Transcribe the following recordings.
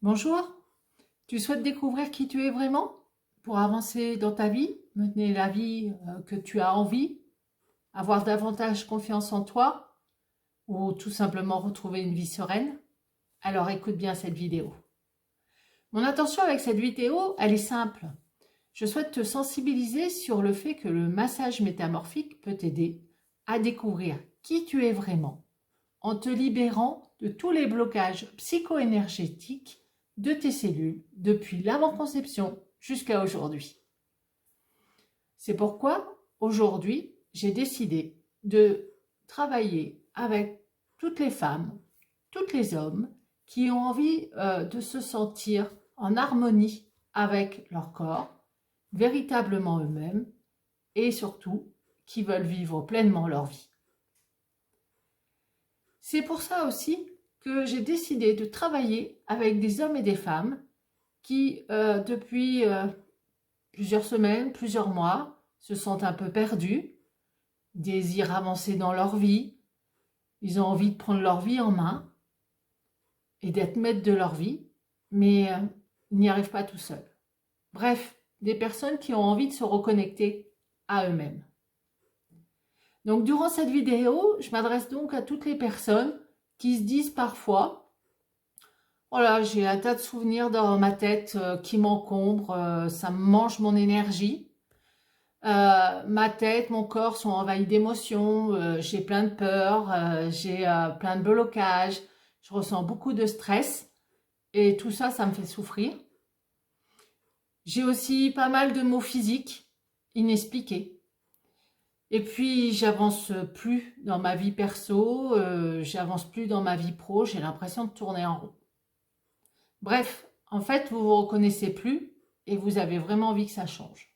Bonjour, tu souhaites découvrir qui tu es vraiment pour avancer dans ta vie, mener la vie que tu as envie, avoir davantage confiance en toi ou tout simplement retrouver une vie sereine? Alors écoute bien cette vidéo. Mon intention avec cette vidéo, elle est simple. Je souhaite te sensibiliser sur le fait que le massage métamorphique peut t'aider à découvrir qui tu es vraiment en te libérant de tous les blocages psycho-énergétiques de tes cellules depuis l'avant-conception jusqu'à aujourd'hui. C'est pourquoi aujourd'hui, j'ai décidé de travailler avec toutes les femmes, tous les hommes qui ont envie de se sentir en harmonie avec leur corps, véritablement eux-mêmes et surtout qui veulent vivre pleinement leur vie. C'est pour ça aussi que j'ai décidé de travailler avec des hommes et des femmes qui, depuis plusieurs semaines, plusieurs mois, se sentent un peu perdus, désirent avancer dans leur vie, ils ont envie de prendre leur vie en main et d'être maîtres de leur vie, mais ils n'y arrivent pas tout seuls. Bref, des personnes qui ont envie de se reconnecter à eux-mêmes. Donc, durant cette vidéo, je m'adresse donc à toutes les personnes qui se disent parfois « Oh là, j'ai un tas de souvenirs dans ma tête qui m'encombrent, ça me mange mon énergie. Ma tête, mon corps sont envahis d'émotions, j'ai plein de peurs, j'ai plein de blocages, je ressens beaucoup de stress et tout ça, ça me fait souffrir. J'ai aussi pas mal de maux physiques inexpliqués. Et puis, j'avance plus dans ma vie perso, j'avance plus dans ma vie pro, j'ai l'impression de tourner en rond. Bref, en fait, vous vous reconnaissez plus et vous avez vraiment envie que ça change.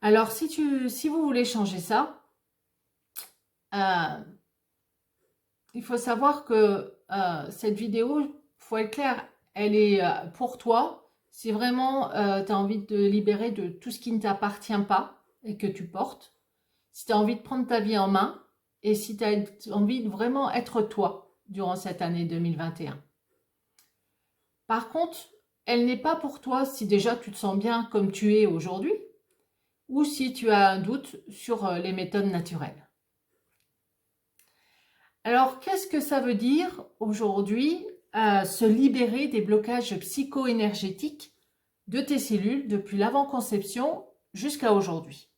Alors, si vous voulez changer ça, il faut savoir que cette vidéo, faut être clair, elle est pour toi. Si vraiment tu as envie de te libérer de tout ce qui ne t'appartient pas et que tu portes, si tu as envie de prendre ta vie en main et si tu as envie de vraiment être toi durant cette année 2021. Par contre, elle n'est pas pour toi si déjà tu te sens bien comme tu es aujourd'hui ou si tu as un doute sur les méthodes naturelles. Alors, qu'est-ce que ça veut dire aujourd'hui se libérer des blocages psycho-énergétiques de tes cellules depuis l'avant-conception jusqu'à aujourd'hui?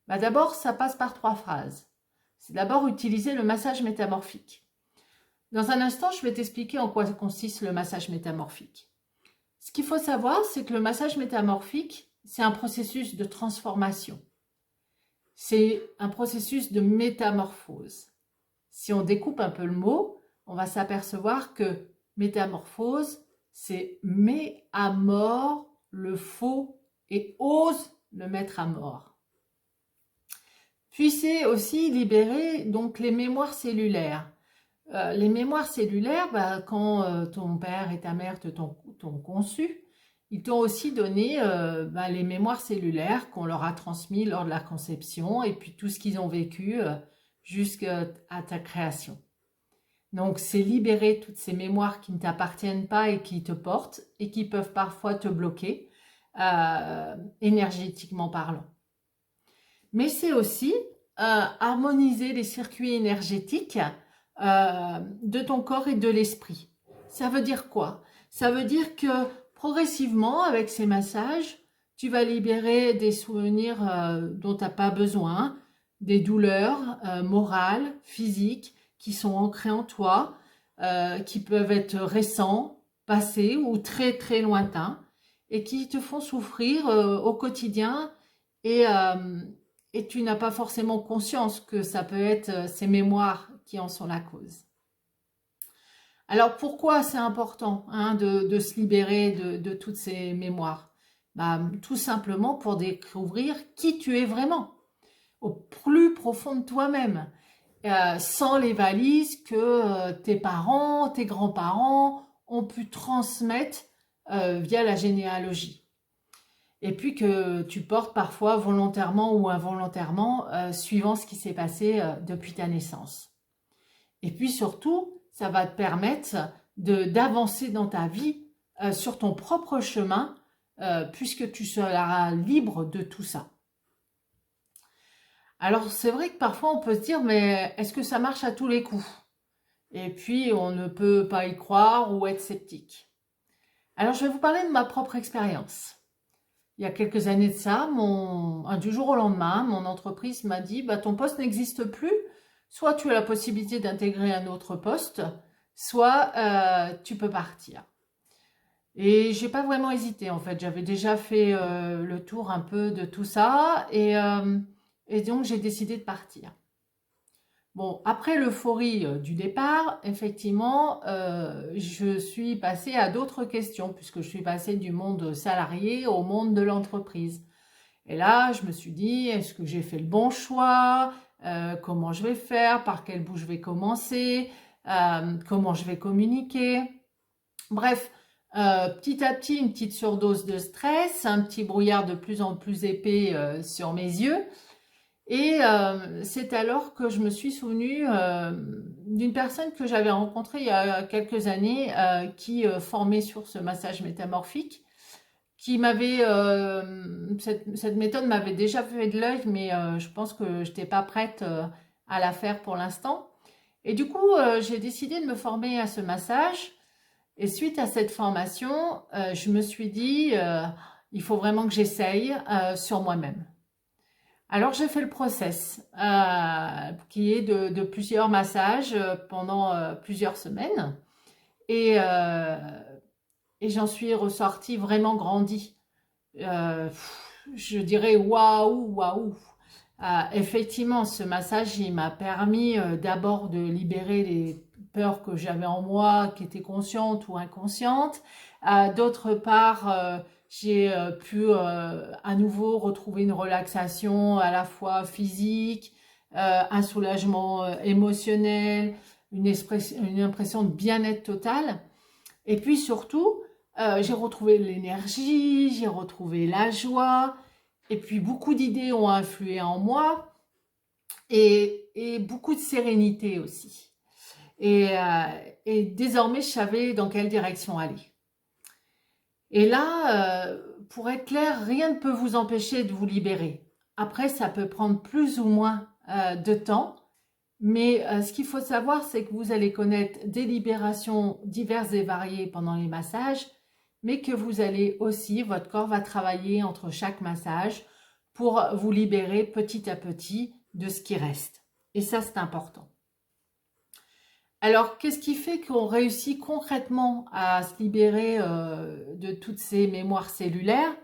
D'abord, ça passe par 3 phrases. C'est d'abord utiliser le massage métamorphique. Dans un instant, je vais t'expliquer en quoi consiste le massage métamorphique. Ce qu'il faut savoir, c'est que le massage métamorphique, c'est un processus de transformation. C'est un processus de métamorphose. Si on découpe un peu le mot, on va s'apercevoir que métamorphose, c'est met à mort le faux et ose le mettre à mort. Puis c'est aussi libérer donc les mémoires cellulaires. Les mémoires cellulaires, quand ton père et ta mère t'ont conçu, ils t'ont aussi donné les mémoires cellulaires qu'on leur a transmises lors de la conception et puis tout ce qu'ils ont vécu jusqu'à ta création. Donc, c'est libérer toutes ces mémoires qui ne t'appartiennent pas et qui te portent et qui peuvent parfois te bloquer, énergétiquement parlant. Mais c'est aussi harmoniser les circuits énergétiques de ton corps et de l'esprit. Ça veut dire quoi? Ça veut dire que progressivement, avec ces massages, tu vas libérer des souvenirs dont tu n'as pas besoin, des douleurs morales, physiques, qui sont ancrées en toi, qui peuvent être récents, passés ou très très lointains, et qui te font souffrir au quotidien et tu n'as pas forcément conscience que ça peut être ces mémoires qui en sont la cause. Alors pourquoi c'est important de se libérer de toutes ces mémoires? Tout simplement pour découvrir qui tu es vraiment, au plus profond de toi-même, sans les valises que tes parents, tes grands-parents ont pu transmettre via la généalogie. Et puis que tu portes parfois volontairement ou involontairement, suivant ce qui s'est passé depuis ta naissance. Et puis surtout, ça va te permettre d'avancer dans ta vie sur ton propre chemin, puisque tu seras libre de tout ça. Alors c'est vrai que parfois on peut se dire, mais est-ce que ça marche à tous les coups? Et puis on ne peut pas y croire ou être sceptique. Alors je vais vous parler de ma propre expérience. Il y a quelques années de ça, du jour au lendemain, mon entreprise m'a dit, bah, ton poste n'existe plus, soit tu as la possibilité d'intégrer un autre poste, soit tu peux partir. Et j'ai pas vraiment hésité en fait, j'avais déjà fait le tour un peu de tout ça et donc j'ai décidé de partir. Bon, après l'euphorie du départ, effectivement, je suis passée à d'autres questions puisque je suis passée du monde salarié au monde de l'entreprise. Et là, je me suis dit, est-ce que j'ai fait le bon choix? Comment je vais faire? Par quel bout je vais commencer? Comment je vais communiquer? Bref, petit à petit, une petite surdose de stress, un petit brouillard de plus en plus épais sur mes yeux. Et c'est alors que je me suis souvenue d'une personne que j'avais rencontrée il y a quelques années qui formait sur ce massage métamorphique, qui m'avait cette méthode m'avait déjà fait de l'œil, mais je pense que je n'étais pas prête à la faire pour l'instant. Et du coup, j'ai décidé de me former à ce massage. Et suite à cette formation, je me suis dit, il faut vraiment que j'essaye sur moi-même. Alors j'ai fait le process qui est de plusieurs massages pendant plusieurs semaines et, euh, et j'en suis ressortie vraiment grandie. Je dirais waouh, waouh. Effectivement, ce massage, il m'a permis d'abord de libérer les peurs que j'avais en moi, qui étaient conscientes ou inconscientes. D'autre part, j'ai pu à nouveau retrouver une relaxation à la fois physique, un soulagement émotionnel, une impression de bien-être total. Et puis surtout, j'ai retrouvé l'énergie, j'ai retrouvé la joie, et puis beaucoup d'idées ont influé en moi, et beaucoup de sérénité aussi. Et désormais, je savais dans quelle direction aller. Et là, pour être clair, rien ne peut vous empêcher de vous libérer. Après, ça peut prendre plus ou moins de temps, mais ce qu'il faut savoir, c'est que vous allez connaître des libérations diverses et variées pendant les massages, mais que vous allez aussi, votre corps va travailler entre chaque massage pour vous libérer petit à petit de ce qui reste. Et ça, c'est important. Alors, qu'est-ce qui fait qu'on réussit concrètement à se libérer de toutes ces mémoires cellulaires?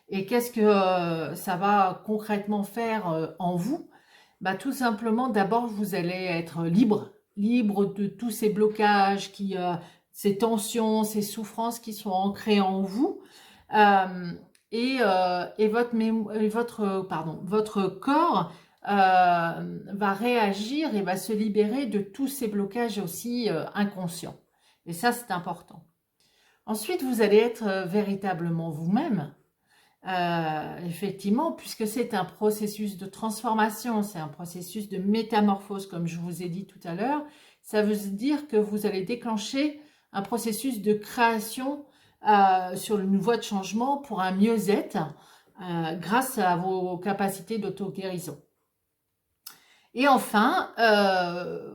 Et qu'est-ce que ça va concrètement faire en vous? Bah, tout simplement, d'abord, vous allez être libre, libre de tous ces blocages, ces tensions, ces souffrances qui sont ancrées en vous. Et votre corps va réagir et va se libérer de tous ces blocages aussi inconscients. Et ça, c'est important. Ensuite, vous allez être véritablement vous-même. Effectivement, puisque c'est un processus de transformation, c'est un processus de métamorphose, comme je vous ai dit tout à l'heure, ça veut dire que vous allez déclencher un processus de création sur une voie de changement pour un mieux-être grâce à vos capacités d'auto-guérison. Et enfin,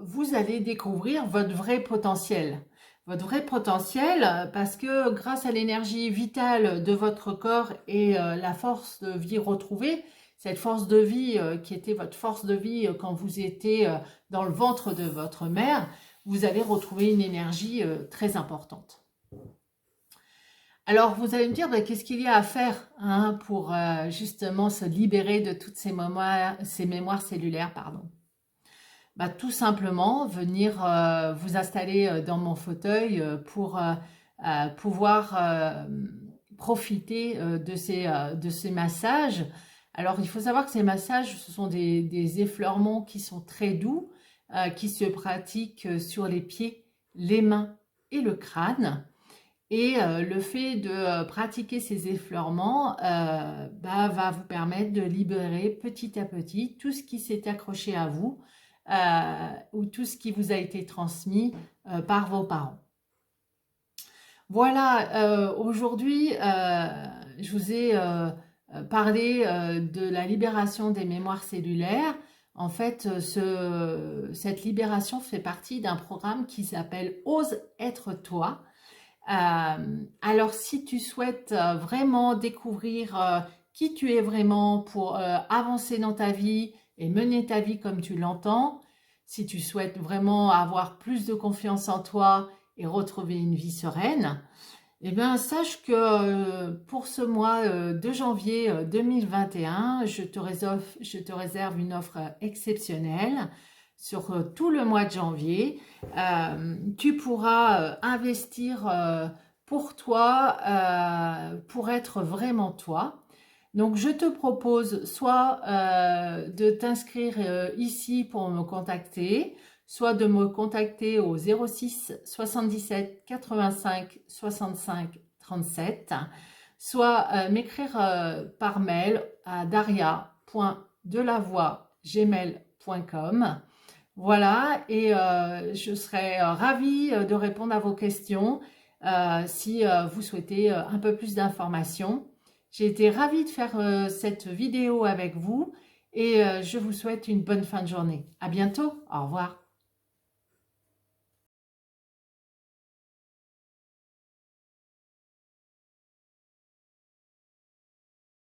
vous allez découvrir votre vrai potentiel. Votre vrai potentiel, parce que grâce à l'énergie vitale de votre corps et la force de vie retrouvée, cette force de vie qui était votre force de vie quand vous étiez dans le ventre de votre mère, vous allez retrouver une énergie très importante. Alors, vous allez me dire, qu'est-ce qu'il y a à faire pour justement se libérer de toutes ces mémoires cellulaires, pardon. Tout simplement venir vous installer dans mon fauteuil pour pouvoir profiter de ces massages. Alors, il faut savoir que ces massages, ce sont des effleurements qui sont très doux, qui se pratiquent sur les pieds, les mains et le crâne. Et le fait de pratiquer ces effleurements va vous permettre de libérer petit à petit tout ce qui s'est accroché à vous ou tout ce qui vous a été transmis par vos parents. Voilà, aujourd'hui, je vous ai parlé de la libération des mémoires cellulaires. En fait, cette libération fait partie d'un programme qui s'appelle Ose être toi. Alors, si tu souhaites vraiment découvrir qui tu es vraiment pour avancer dans ta vie et mener ta vie comme tu l'entends, si tu souhaites vraiment avoir plus de confiance en toi et retrouver une vie sereine, eh bien, sache que pour ce mois de janvier 2021, je te réserve une offre exceptionnelle sur tout le mois de janvier. Tu pourras investir pour toi, pour être vraiment toi. Donc, je te propose soit de t'inscrire ici pour me contacter, soit de me contacter au 06 77 85 65 37, soit m'écrire par mail à daria.delavoie@gmail.com. Voilà, et je serai ravie de répondre à vos questions si vous souhaitez un peu plus d'informations. J'ai été ravie de faire cette vidéo avec vous et je vous souhaite une bonne fin de journée. À bientôt, au revoir.